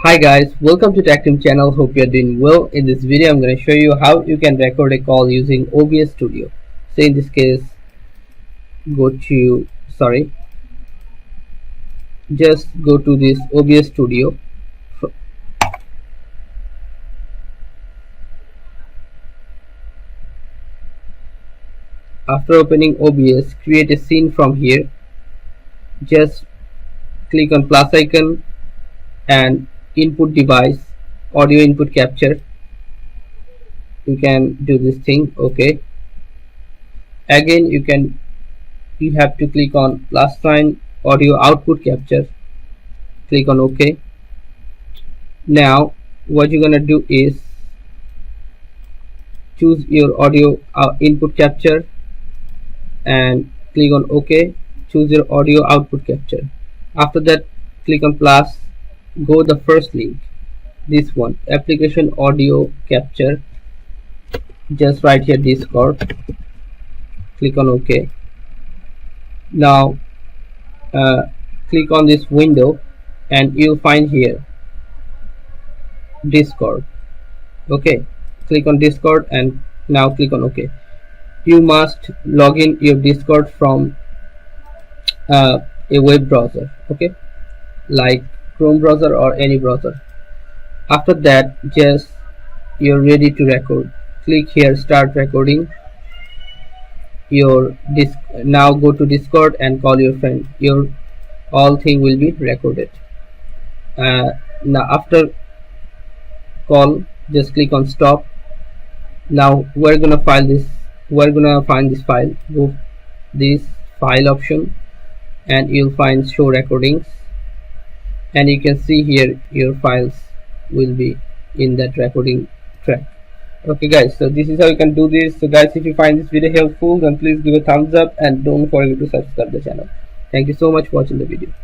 Hi guys, welcome to Tech Team channel. Hope you're doing well. In this video I'm going to show you how you can record a call using OBS Studio. So in this case, just go to this OBS Studio. After opening OBS, create a scene from here. Just click on plus icon and input device, audio input capture. You can do this thing. Okay, again you have to click on plus sign, audio output capture, click on OK. Now what you're gonna do is choose your audio input capture and click on OK. Choose your audio output capture. After that, click on plus, go the first link, this one, application audio capture, just right here, Discord. Click on OK. Now click on this window and you'll find here Discord. Okay, click on Discord and now click on OK. You must log in your Discord from a web browser, okay, like Chrome browser or any browser. After that, just you're ready to record, click here start recording your disk. Now go to Discord and call your friend. Your all thing will be recorded. Now after call, just click on stop. Now we're gonna find this file. Go this file option and you'll find show recordings, and you can see here your files will be in that recording track. Okay guys, so this is how you can do this. So guys, if you find this video helpful, then please give a thumbs up and don't forget to subscribe the channel. Thank you so much for watching the video.